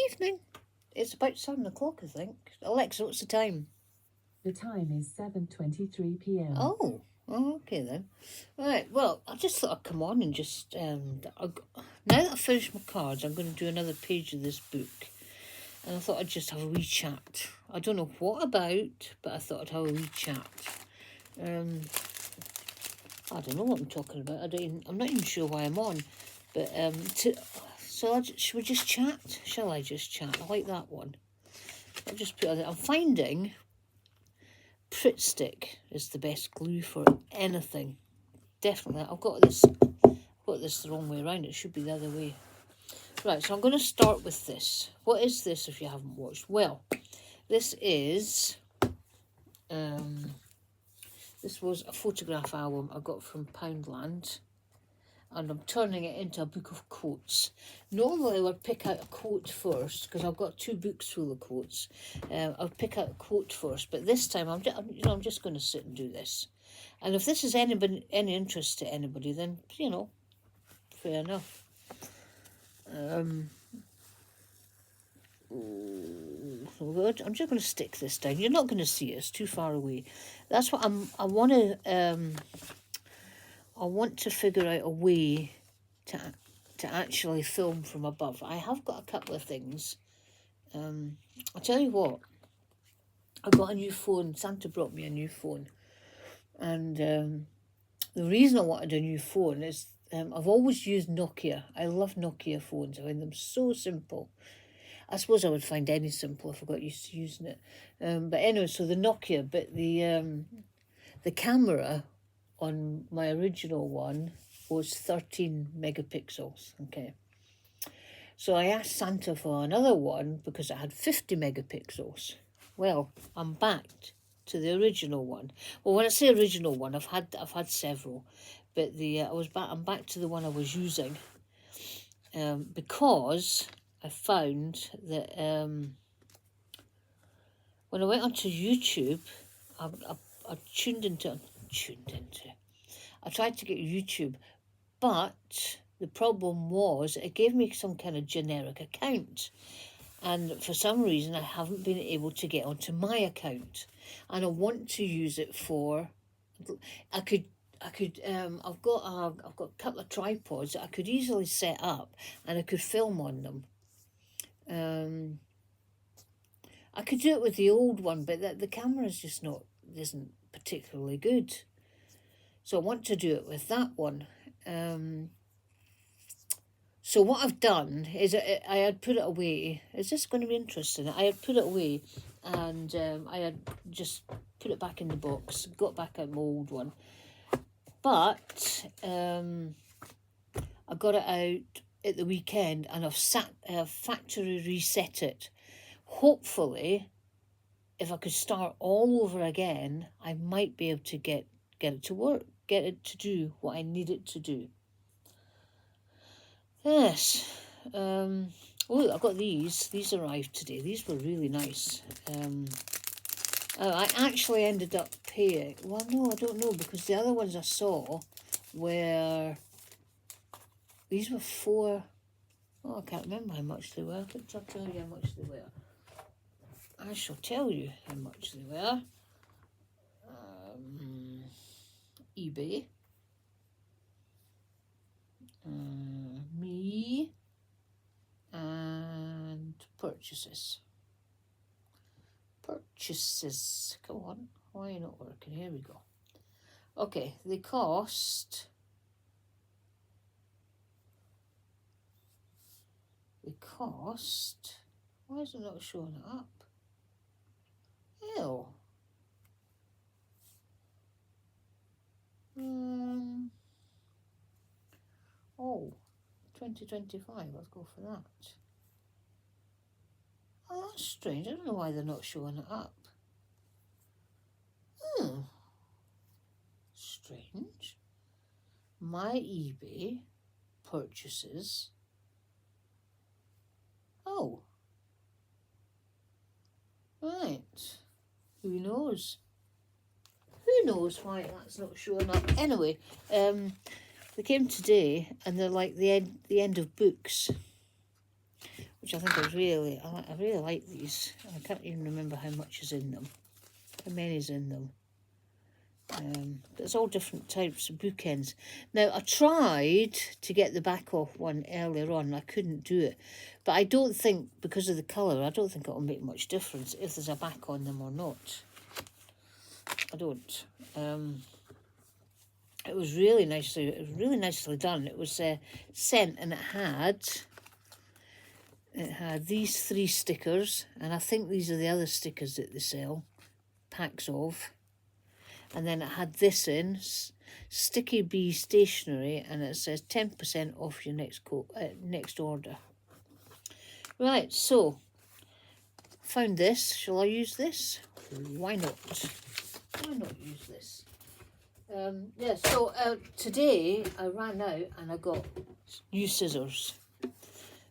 Evening. It's about 7 o'clock, I think. Alexa, what's the time? The time is 7:23 p.m. Oh, okay then. Right, well, I just thought I'd come on and just... now that I've finished my cards, I'm going to do another page of this book. And I thought I'd just have a wee chat. I don't know what about, but I thought I'd have a wee chat. I don't know what I'm talking about. I'm not even sure why I'm on. But, should we just chat? Shall I just chat? I like that one. I'll just put it. I'm finding Pritt stick is the best glue for anything. Definitely. I've got this the wrong way around. It should be the other way. Right, so I'm going to start with this. What is this if you haven't watched? Well, this is... this was a photograph album I got from Poundland. And I'm turning it into a book of quotes. Normally I would pick out a quote first, because I've got 2 books full of quotes. I'll pick out a quote first, but this time I'm just going to sit and do this. And if this is any interest to anybody, then, fair enough. I'm just going to stick this down. You're not going to see it. It's too far away. That's what I want to figure out a way to actually film from above. I have got a couple of things. I'll tell you what. I got a new phone. Santa brought me a new phone. And the reason I wanted a new phone is I've always used Nokia. I love Nokia phones. I find them so simple. I suppose I would find any simple if I got used to using it. But anyway, so the Nokia, but the camera on my original one was 13 megapixels, okay. So I asked Santa for another one because it had 50 megapixels. Well, I'm back to the original one. Well, when I say original one, I've had several, but I'm back to the one I was using, because I found that when I went onto YouTube, I tried to get YouTube, but the problem was it gave me some kind of generic account. And for some reason, I haven't been able to get onto my account. And I want to use it for... I've got a couple of tripods that I could easily set up and I could film on them. I could do it with the old one, but the camera's just isn't particularly good. So I want to do it with that one. So what I've done is I had put it away. Is this going to be interesting? I had put it away and I had just put it back in the box, got back out my old one. But I got it out at the weekend and I've factory reset it. Hopefully, if I could start all over again, I might be able to get it to work, get it to do what I need it to do. Yes. Oh, I got these. These arrived today. These were really nice. I actually ended up paying... Well, no, I don't know, because the other ones I saw were... These were 4... Oh, I can't remember how much they were. I'll tell you how much they were. I shall tell you how much they were. eBay. Me. And purchases. Come on. Why are you not working? Here we go. Okay, they cost... Why is it not showing it up? Ew. Oh, 2025. Let's go for that. Oh, that's strange. I don't know why they're not showing it up. Strange. My eBay purchases. Oh. Right. Who knows? Who knows why that's not showing up? Anyway, they came today and they're like the end of books. which I think I really like these. I can't even remember how much is in them, how many is in them. But it's all different types of bookends. Now, I tried to get the back off one earlier on, and I couldn't do it. But I don't think, because of the colour, I don't think it'll make much difference if there's a back on them or not. I don't. It was really nicely done. It was sent, and it had these 3 stickers, and I think these are the other stickers that they sell, packs of. And then it had this in, Sticky Bee stationery, and it says 10% off your next order. Right, so found this. Shall I use this? Why not? Why not use this? Yeah, so today I ran out and I got new scissors,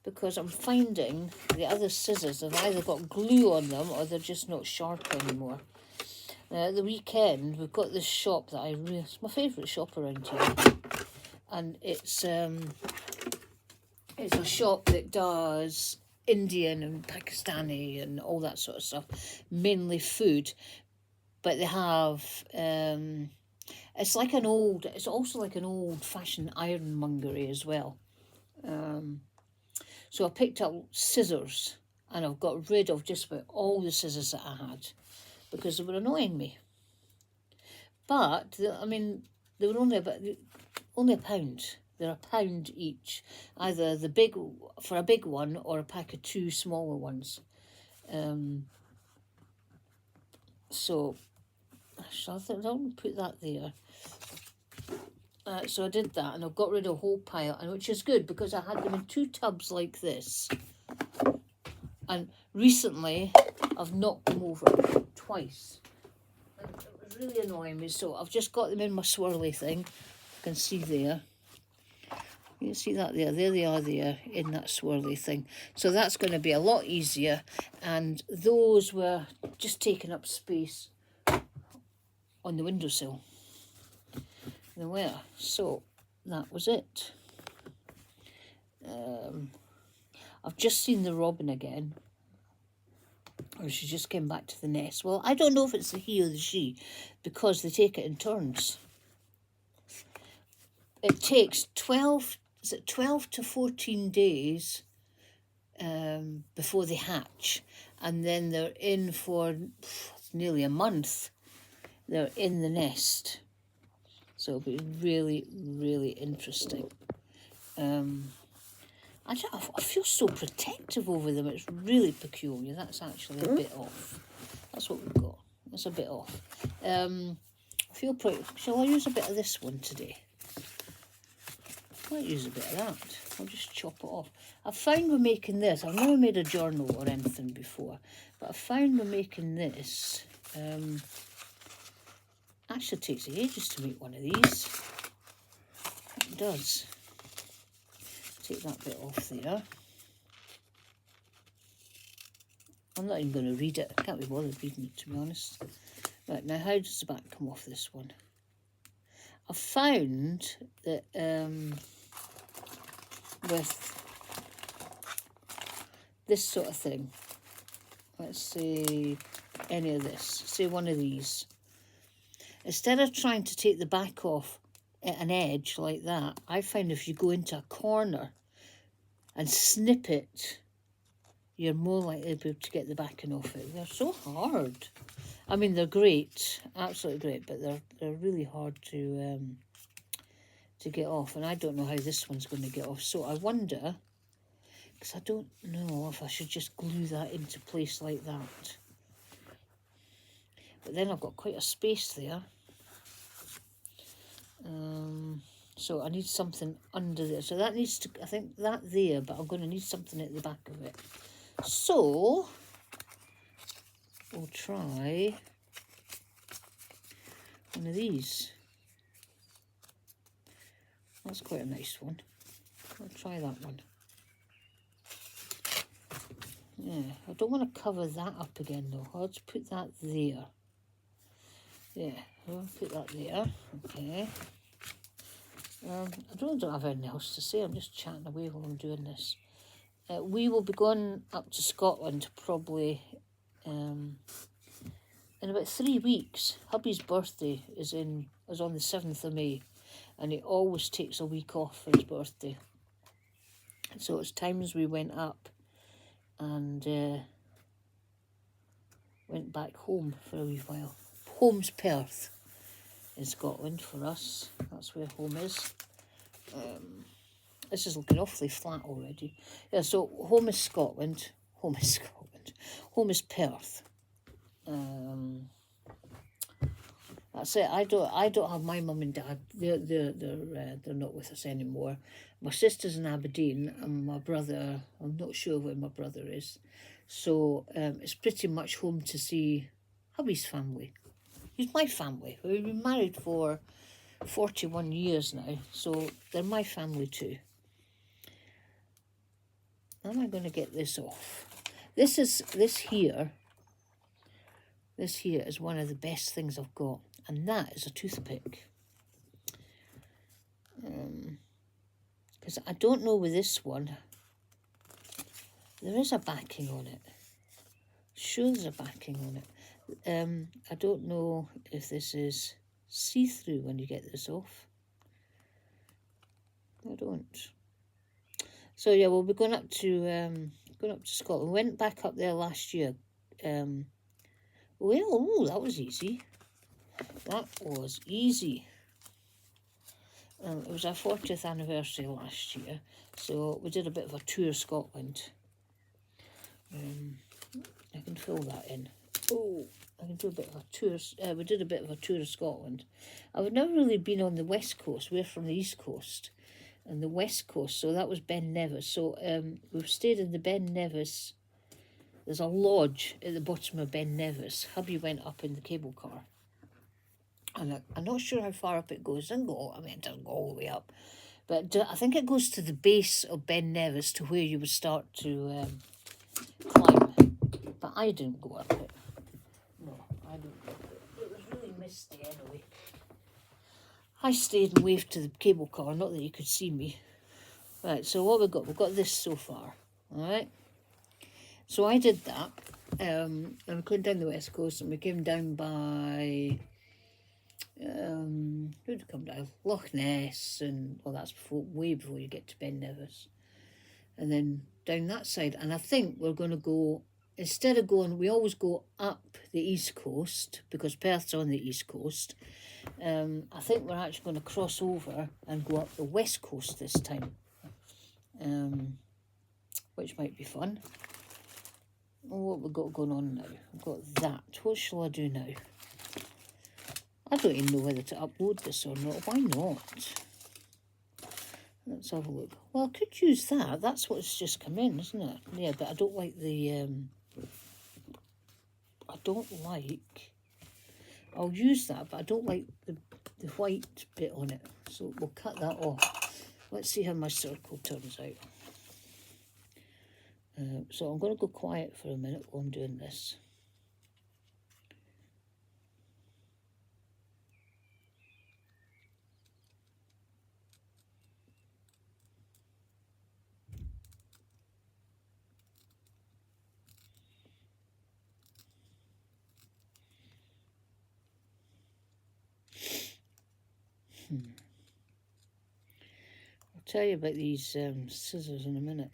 because I'm finding the other scissors have either got glue on them or they're just not sharp anymore. At the weekend, we've got this shop that it's my favourite shop around here, and it's a shop that does Indian and Pakistani and all that sort of stuff, mainly food, but they have it's also like an old-fashioned ironmongery as well. So I picked up scissors, and I've got rid of just about all the scissors that I had, because they were annoying me. But they were only a pound. They're £1 each, either for a big one or a pack of 2 smaller ones. So I'll put that there. So I did that, and I've got rid of a whole pile, and which is good, because I had them in 2 tubs like this. And recently, I've knocked them over twice. And it was really annoying me, so I've just got them in my swirly thing. You can see there. You can see that there. There they are there in that swirly thing. So that's going to be a lot easier. And those were just taking up space on the windowsill. They were. So that was it. I've just seen the robin again. Or she just came back to the nest. Well, I don't know if it's the he or the she, because they take it in turns. It takes 12 to 14 days before they hatch, and then they're in for nearly a month. They're in the nest, so it'll be really, really interesting. I feel so protective over them. It's really peculiar. That's actually a bit off. That's what we've got. That's a bit off. I feel pretty. Shall I use a bit of this one today? I might use a bit of that. I'll just chop it off. I found we're making this. I've never made a journal or anything before, but I found we're making this. Actually, it takes ages to make one of these. It does. Take that bit off there. I'm not even going to read it. I can't be bothered reading it, to be honest. Right, now how does the back come off this one? I found that with this sort of thing, let's say any of this, say one of these, instead of trying to take the back off at an edge like that, I find if you go into a corner and snip it, you're more likely to be able to get the backing off it. They're so hard. I mean, they're great, absolutely great, but they're really hard to get off, and I don't know how this one's going to get off. So I wonder, because I don't know if I should just glue that into place like that. But then I've got quite a space there. So I need something under there. So that needs to, I think that there, but I'm going to need something at the back of it. So we'll try one of these. That's quite a nice one. I'll try that one. Yeah, I don't want to cover that up again though. I'll just put that there. Yeah, I'll put that there. Okay. I don't have anything else to say. I'm just chatting away while I'm doing this. we will be going up to Scotland probably in about 3 weeks. Hubby's birthday is on the 7th of May, and he always takes a week off for his birthday. So it's times we went up and went back home for a wee while. Home's Perth in Scotland for us. That's where home is. This is looking awfully flat already. Yeah, so home is Scotland. Home is Scotland. Home is Perth. That's it. I don't have my mum and dad. They're not with us anymore. My sister's in Aberdeen, and my brother, I'm not sure where my brother is. So it's pretty much home to see hubby's family. He's my family. We've been married for 41 years now, so they're my family too. How am I going to get this off? This here is one of the best things I've got, and that is a toothpick. Because I don't know with this one, there is a backing on it. Sure, there's a backing on it. I don't know if this is see-through when you get this off. I don't. So yeah, we'll be going up to Scotland. We went back up there last year. Well, that was easy. That was easy. It was our 40th anniversary last year, so we did a bit of a tour of Scotland. I can fill that in. Oh, I can do a bit of a tour. We did a bit of a tour of Scotland. I've never really been on the west coast. We're from the east coast and the west coast, so that was Ben Nevis. So we've stayed in the Ben Nevis. There's a lodge at the bottom of Ben Nevis. Hubby went up in the cable car. And I'm not sure how far up it goes. It doesn't go all the way up. But I think it goes to the base of Ben Nevis, to where you would start to climb. But I didn't go up it. No, I didn't go up it. It was really misty anyway. I stayed and waved to the cable car, not that you could see me. Right, so what we've got this so far. Alright. So I did that. And we came down the west coast, and we came down by who did come down? Loch Ness, and that's way before you get to Ben Nevis. And then down that side, and I think we're going to go, instead of going, we always go up the east coast because Perth's on the east coast. I think we're actually going to cross over and go up the west coast this time, which might be fun. What we've got going on now? We've got that. What shall I do now? I don't even know whether to upload this or not. Why not? Let's have a look. Well, I could use that. That's what's just come in, isn't it? Yeah, but I don't like the... I'll use that, but I don't like the white bit on it. So we'll cut that off. Let's see how my circle turns out. So I'm going to go quiet for a minute while I'm doing this. I'll tell you about these scissors in a minute.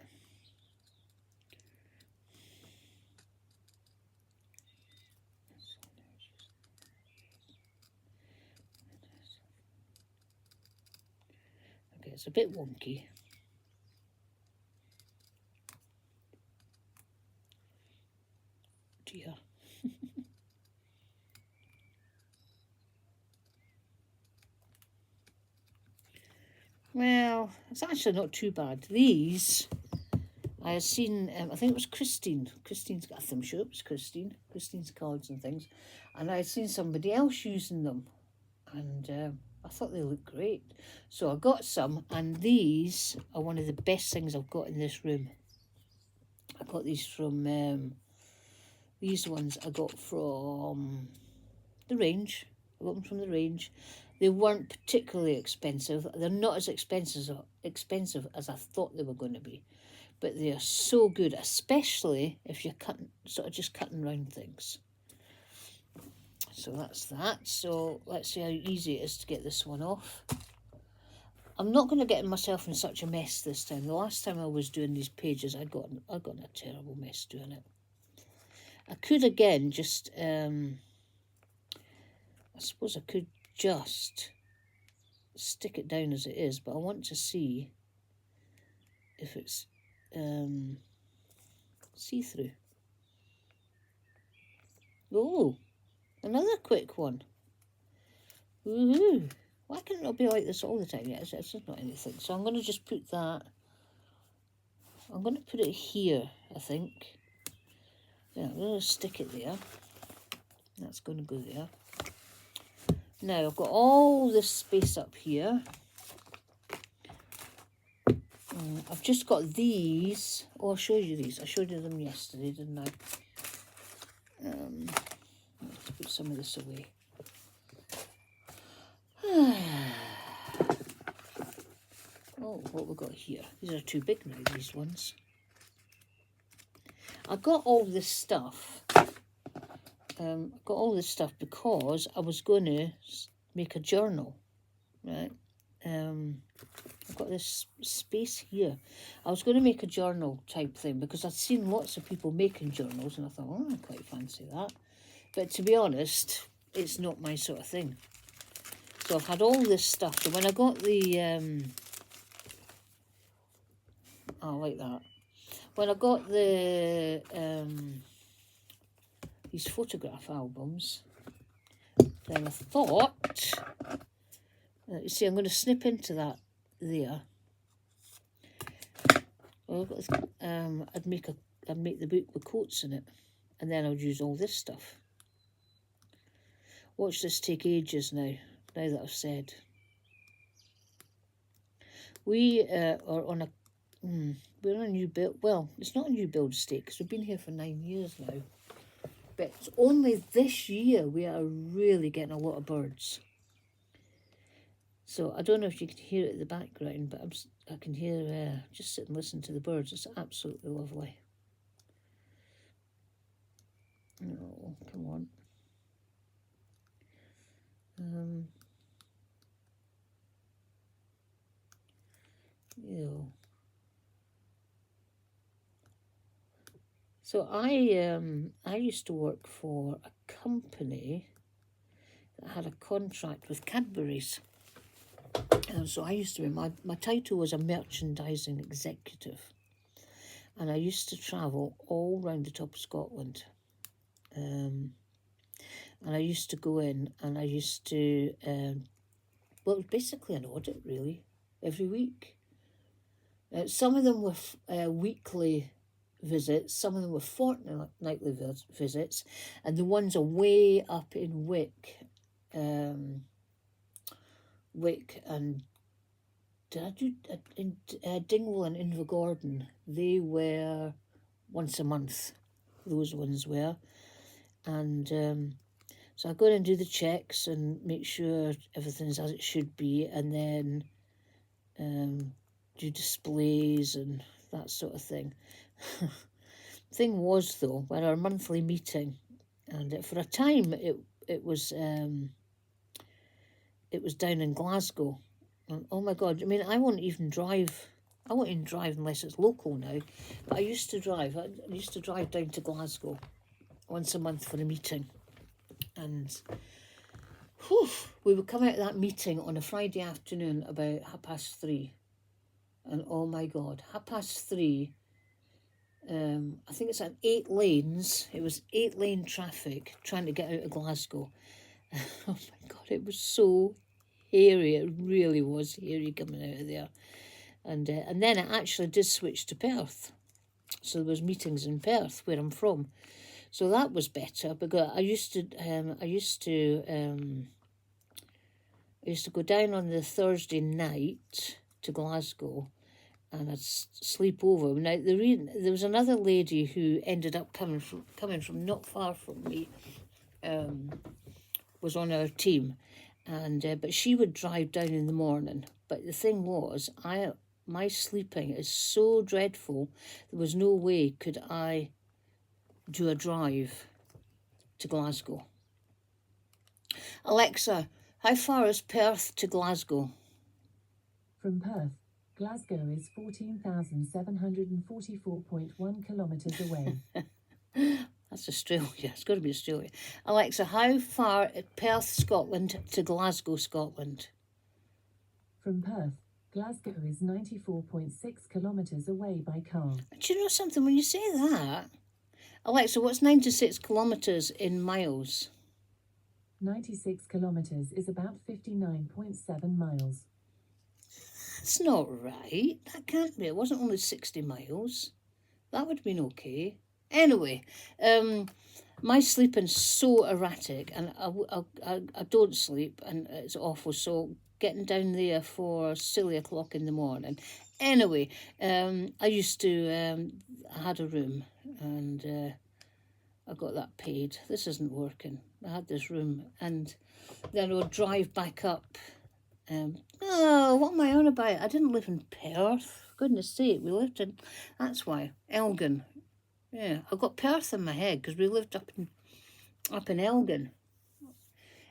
Okay, it's a bit wonky. Dear. Well, it's actually not too bad. These, I had seen, I think it was Christine. I'm sure it was Christine's cards and things. And I had seen somebody else using them. And I thought they looked great. So I got some, and these are one of the best things I've got in this room. I got these from, these ones I got from the range. I got them from the range. They weren't particularly expensive. They're not as expensive as I thought they were going to be. but they are so good, especially if you're just cutting round things. So that's that. So let's see how easy it is to get this one off. I'm not going to get myself in such a mess this time. The last time I was doing these pages, I got in a terrible mess doing it. I could again just, I suppose I could just stick it down as it is, but I want to see if it's see-through. Oh, another quick one. Woohoo! Why can it not be like this all the time? Yeah, it's just not anything. So I'm going to just put that. I'm going to put it here, I think. Yeah, I'm going to stick it there. That's going to go there. Now I've got all this space up here. I've just got these. Oh, I'll show you these. I showed you them yesterday, didn't I? Let's put some of this away. Oh, what we got here? These are too big now, these ones. I got all this stuff. Because I was going to make a journal, right? I've got this space here. I was going to make a journal type thing because I'd seen lots of people making journals and I thought, oh, I quite fancy that. But to be honest, it's not my sort of thing. So I've had all this stuff. So when I got the, I like that. When I got the, these photograph albums, then I thought, you see, I'm going to snip into that there. Well, I'd make the book with quotes in it, and then I'd use all this stuff. Watch this take ages now. Now that I've said, we are on a we're on a new build. Well, it's not a new build estate because we've been here for 9 years now. But it's only this year we are really getting a lot of birds. So I don't know if you can hear it in the background, but I can hear, just sit and listen to the birds. It's absolutely lovely. Oh, come on. Ew. So I used to work for a company that had a contract with Cadbury's. So I used to be, my title was a merchandising executive. And I used to travel all round the top of Scotland. And I used to go in and I used to, well, it was basically an audit, really, every week. Some of them were weekly visits, some of them were fortnightly visits, and the ones away up in Wick and Dingwall and Invergordon, they were once a month, those ones were. And so I go in and do the checks and make sure everything's as it should be, and then do displays and that sort of thing. Thing was, though, we had our monthly meeting, and for a time it was down in Glasgow. And oh my God, I mean, I won't even drive unless it's local now. But I used to drive down to Glasgow once a month for a meeting. And we would come out of that meeting on a Friday afternoon about 3:30. And oh my God, 3:30. I think it's at 8 lanes. It was 8-lane traffic trying to get out of Glasgow. Oh my God, it was so hairy. It really was hairy coming out of there. And then it actually did switch to Perth. So there was meetings in Perth, where I'm from. So that was better because I used to go down on the Thursday night to Glasgow, and I'd sleep over. Now there was another lady who ended up coming from not far from me, was on our team, and but she would drive down in the morning. But the thing was, my sleeping is so dreadful, there was no way could I do a drive to Glasgow. Alexa, how far is Perth to Glasgow? From Perth, Glasgow is 14,744.1 kilometres away. That's Australia. It's got to be Australia. Alexa, how far is Perth, Scotland to Glasgow, Scotland? From Perth, Glasgow is 94.6 kilometres away by car. Do you know something? When you say that, Alexa, what's 96 kilometres in miles? 96 kilometres is about 59.7 miles. That's not right. That can't be. It wasn't only 60 miles. That would have been okay. Anyway, my sleeping's so erratic, and I don't sleep, and it's awful. So getting down there for silly o'clock in the morning. Anyway, I used to, I had a room, and I got that paid. This isn't working. I had this room, and then I would drive back up. Oh, what am I on about? I didn't live in Perth. Goodness sake, we lived in, that's why, Elgin. Yeah, I got Perth in my head because we lived up in Elgin.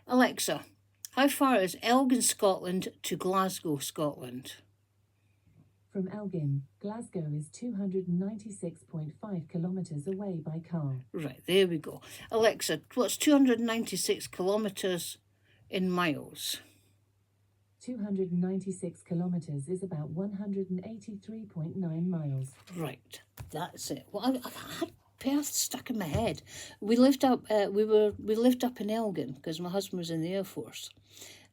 Alexa, how far is Elgin, Scotland to Glasgow, Scotland? From Elgin, Glasgow is 296.5 kilometres away by car. Right, there we go. Alexa, what's 296 kilometres in miles? 296 kilometres is about 183.9 miles. Right, that's it. Well, I had Perth stuck in my head. We lived up. We lived up in Elgin because my husband was in the Air Force,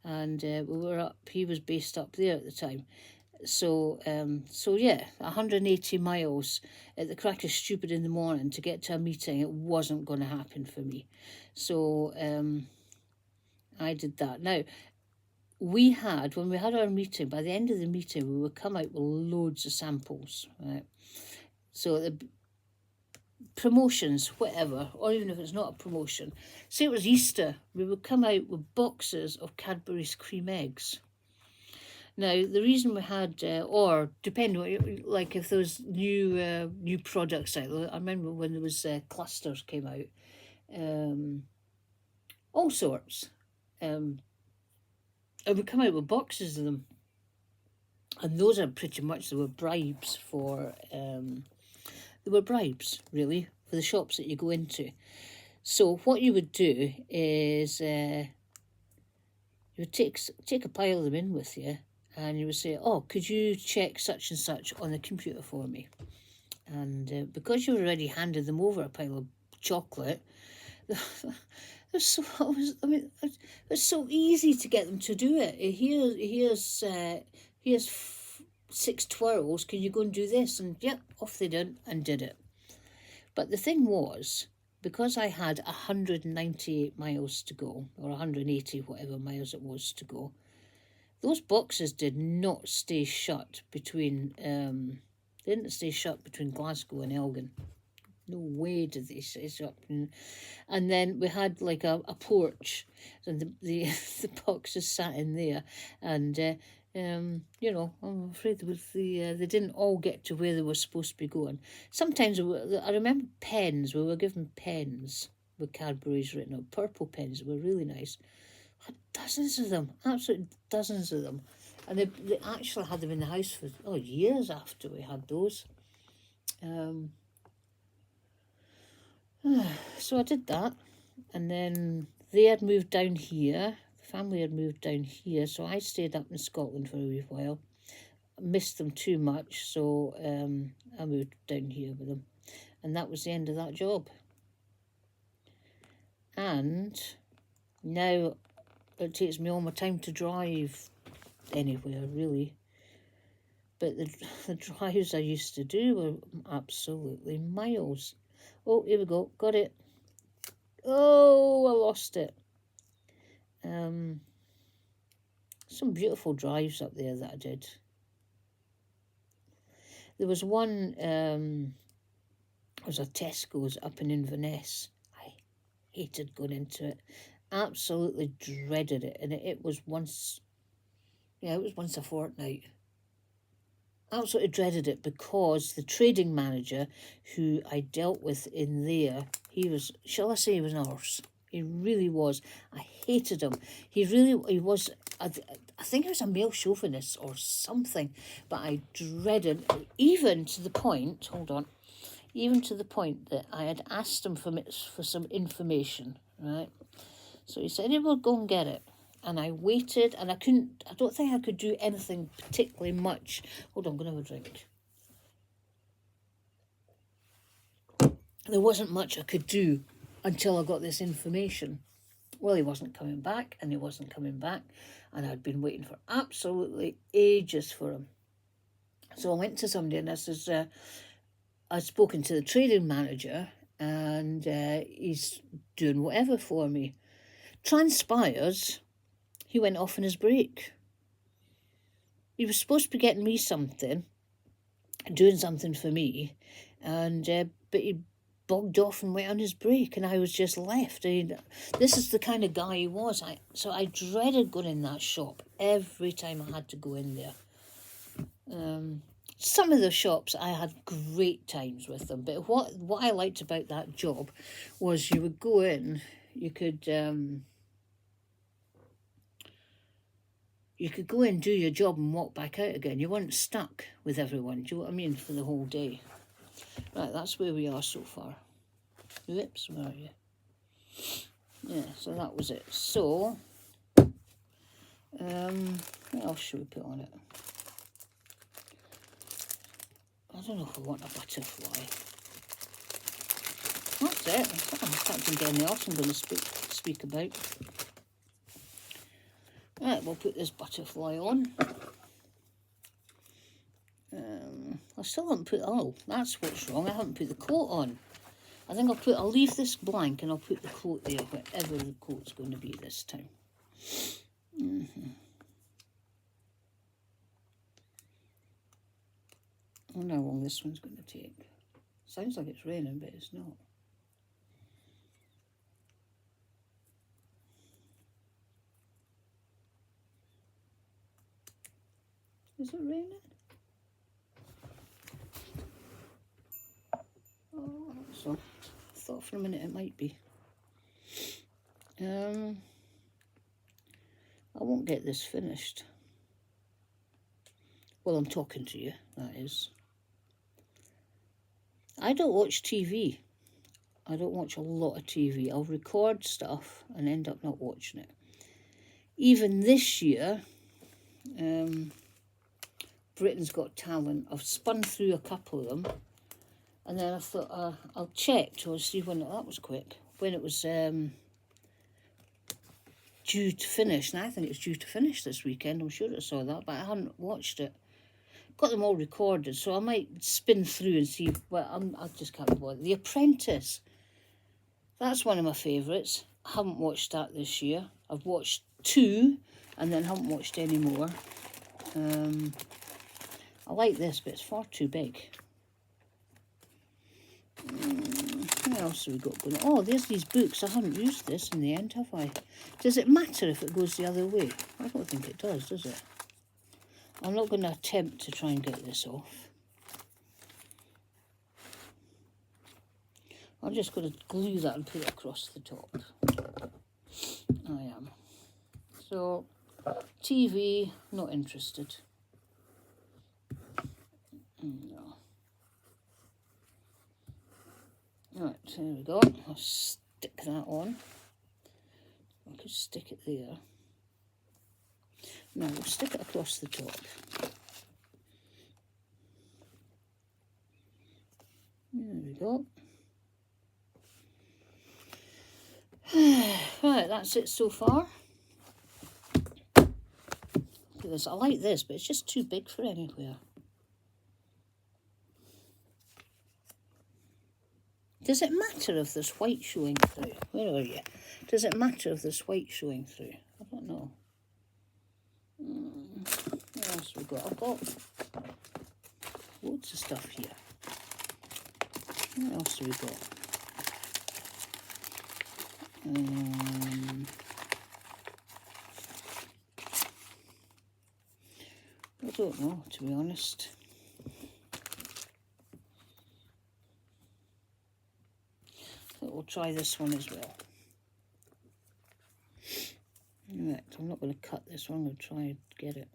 and we were up. He was based up there at the time. So yeah, 180 miles at the crack of stupid in the morning to get to a meeting. It wasn't going to happen for me. So I did that. Now, when we had our meeting, by the end of the meeting, we would come out with loads of samples, right? So the promotions, whatever, or even if it's not a promotion, say it was Easter, we would come out with boxes of Cadbury's cream eggs. Now, the reason we had, or depending on, like if there was new products out there, I remember when there was clusters came out, all sorts. And we come out with boxes of them, and those are pretty much, they were bribes really for the shops that you go into. So what you would do is you would take a pile of them in with you, and you would say, oh, could you check such and such on the computer for me? And because you already handed them over a pile of chocolate, it's so easy to get them to do it. Here's 6 twirls. Can you go and do this? And yep, off they did and did it. But the thing was, because I had 198 miles to go, or 180, whatever miles it was to go, those boxes did not stay shut between. They didn't stay shut between Glasgow and Elgin. No way did they stay shut. And then we had like a porch, and the boxes sat in there, and I'm afraid they didn't all get to where they were supposed to be going. Sometimes I remember pens. We were given pens with Cadbury's written on, purple pens. They were really nice. I had dozens of them, absolutely dozens of them, and they actually had them in the house for years after we had those. So I did that, and then they had moved down here. The family had moved down here, so I stayed up in Scotland for a wee while. I missed them too much, so I moved down here with them, and that was the end of that job. And now it takes me all my time to drive anywhere, really. But the drives I used to do were absolutely miles. Oh, here we go. Got it. Oh, I lost it. Some beautiful drives up there that I did. There was one, it was a Tesco's up in Inverness. I hated going into it. Absolutely dreaded it. And it was once a fortnight. absolutely dreaded it because the trading manager who I dealt with in there, he was, shall I say, he was an arse. He really was. I hated him. He was, I think he was a male chauvinist or something, but I dreaded, even to the point, hold on, even to the point that I had asked him for some information, right? So he said he would go and get it. And I waited, and I don't think I could do anything particularly much. Hold on, I'm going to have a drink. There wasn't much I could do until I got this information. Well, he wasn't coming back, and he wasn't coming back, and I'd been waiting for absolutely ages for him. So I went to somebody, and I says, I'd spoken to the trading manager, and he's doing whatever for me. Transpires, he went off on his break. He was supposed to be getting me something, doing something for me, and but he bogged off and went on his break, and I was just left. This is the kind of guy he was. So I dreaded going in that shop every time I had to go in there. Some of the shops I had great times with them, but what I liked about that job was you would go in, you could go in, do your job, and walk back out again. You weren't stuck with everyone, do you know what I mean, for the whole day. Right, that's where we are so far. Whoops, where are you? Yeah, so that was it. So, what else should we put on it? I don't know if I want a butterfly. That's it. I can't think of anything else I'm going to speak about. Right, we'll put this butterfly on. I still haven't put, oh, that's what's wrong. I haven't put the coat on. I think I'll leave this blank and I'll put the coat there, whatever the coat's going to be this time. I wonder how long this one's going to take. Sounds like it's raining, but it's not. Is it raining? Oh, so I thought for a minute it might be. I won't get this finished. Well, I'm talking to you, that is. I don't watch TV. I don't watch a lot of TV. I'll record stuff and end up not watching it. Even this year, Britain's Got Talent, I've spun through a couple of them, and then I thought I'll check to see when that was quick, when it was due to finish. And I think it's due to finish this weekend. I'm sure I saw that, but I hadn't watched it. Got them all recorded, so I might spin through and see. Well, I just can't be bothered. The Apprentice, that's one of my favourites. I haven't watched that this year. I've watched 2 and then haven't watched any more. I like this, but it's far too big. What else have we got going on? Oh, there's these books. I haven't used this in the end, have I? Does it matter if it goes the other way? I don't think it does it? I'm not going to attempt to try and get this off. I'm just going to glue that and put it across the top. I am. So, TV, not interested. No. Right, there we go. I'll stick that on. I could stick it there. No, we'll stick it across the top. There we go. Right, that's it so far. Because I like this, but it's just too big for anywhere. Does it matter if there's white showing through? Where are you? Does it matter if there's white showing through? I don't know. What else have we got? I've got loads of stuff here. What else have we got? I don't know, to be honest. think we'll try this one as well. Right, I'm not going to cut this one, I'm going to try and get it.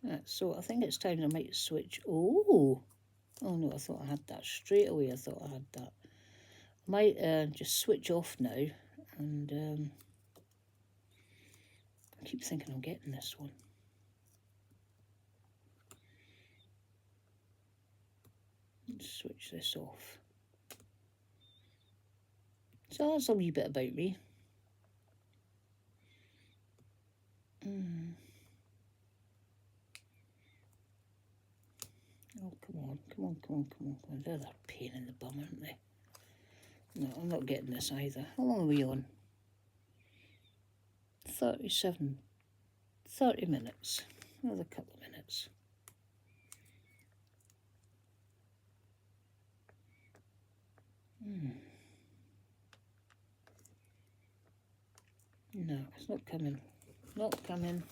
Right, so I think it's time I might switch. Oh no, I thought I had that. Straight away I thought I had that. I might just switch off now, and I keep thinking I'm getting this one. Let's switch this off. So that's a wee bit about me. Oh, come on, come on, come on, come on, come on. They're that pain in the bum, aren't they? No, I'm not getting this either. How long are we on? 30 minutes. Another couple of minutes. No, it's not coming. Not coming.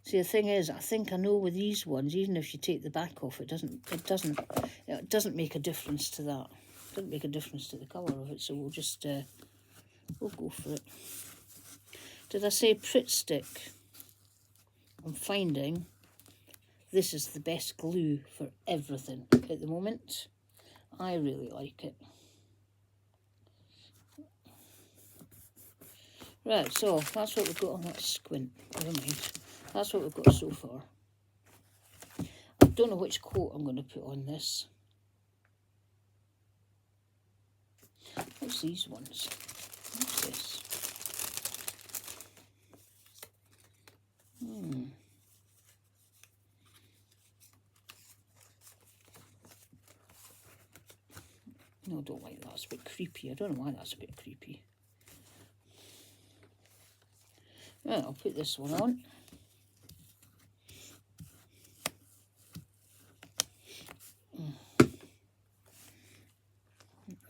See, the thing is, I think I know with these ones, even if you take the back off, it doesn't make a difference to that. It doesn't make a difference to the colour of it. So we'll just we'll go for it. Did I say Pritt stick? I'm finding this is the best glue for everything at the moment. I really like it. Right, so that's what we've got on that squint. Never mind. That's what we've got so far. I don't know which coat I'm going to put on this. What's these ones? What's this? No, I don't like that. It's a bit creepy. I don't know why that's a bit creepy. Right, I'll put this one on.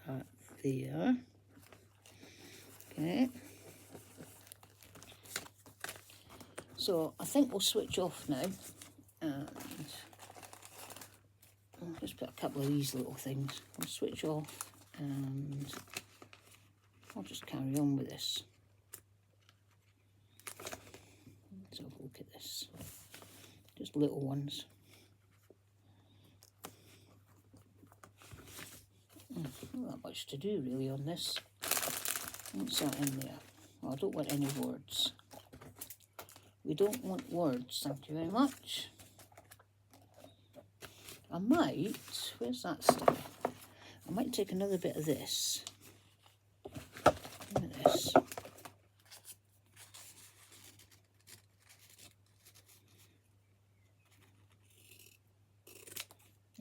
That there. Okay. So I think we'll switch off now, and I'll just put a couple of these little things. I'll switch off, and I'll just carry on with this. Let's have a look at this. Just little ones. Not that much to do really on this. What's that in there? Well, I don't want any words. We don't want words, thank you very much. I might, where's that stuff? I might take another bit of this. Look at this.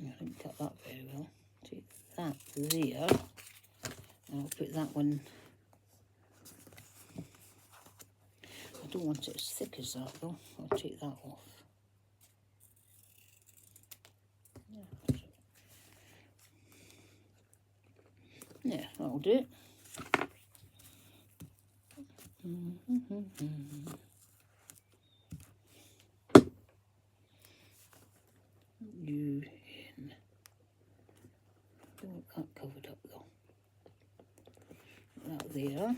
I didn't cut that very well. Take that there, and I'll put that one. I don't want it as thick as that though. I'll take that off. Yeah, that'll do it. You in. Don't want that covered up though. That there.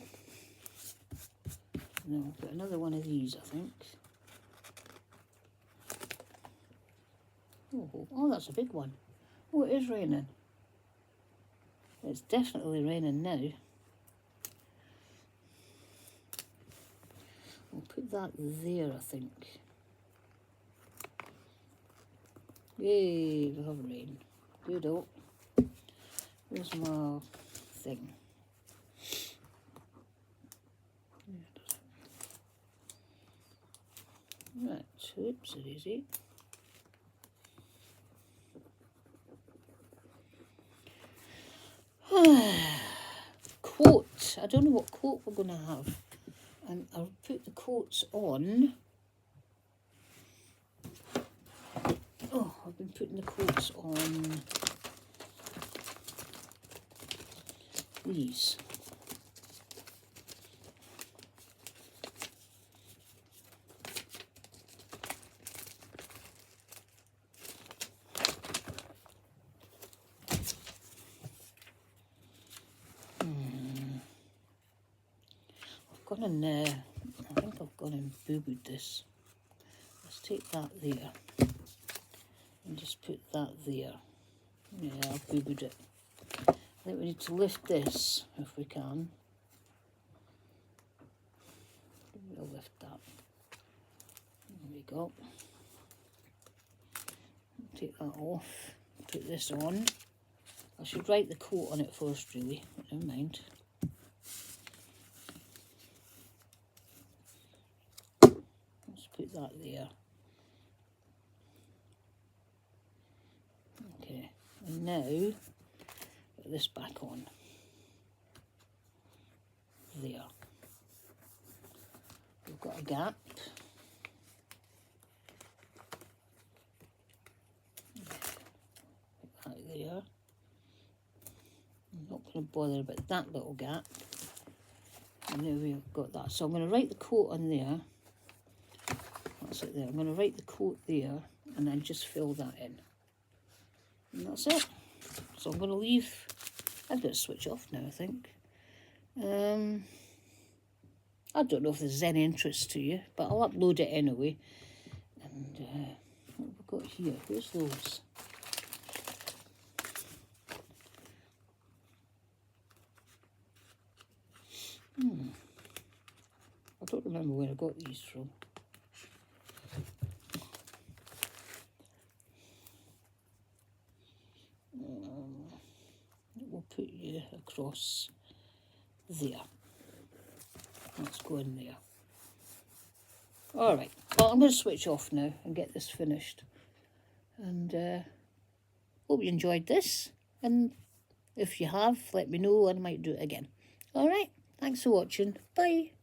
And then I'll put another one of these, I think. Oh, that's a big one. Oh, it is raining. It's definitely raining now. I'll put that there, I think. Yay, we have rain. Good. Oh, where's my thing? Right, oops, it is it. Coat. I don't know what coat we're going to have. And I'll put the coats on. Oh, I've been putting the coats on these. gone and I think I've gone and boo-booed this. Let's take that there and just put that there. Yeah, I've boo-booed it. I think we need to lift this if we can. We'll lift that. There we go. Take that off. Put this on. I should write the quote on it first, really. But never mind. Let's put that there. Okay. And now, put this back on. There. We've got a gap. Put that there. I'm not going to bother about that little gap. And there we've got that. So I'm going to write the quote on there. That's it there. I'm going to write the quote there and then just fill that in. And that's it. So I'm going to leave. I've got to switch off now, I think. I don't know if there's any interest to you, but I'll upload it anyway. And what have we got here? Where's those? I don't remember where I got these from. We'll put you across there. Let's go in there. Alright, well I'm going to switch off now and get this finished. And hope you enjoyed this. And if you have, let me know and I might do it again. Alright, thanks for watching. Bye.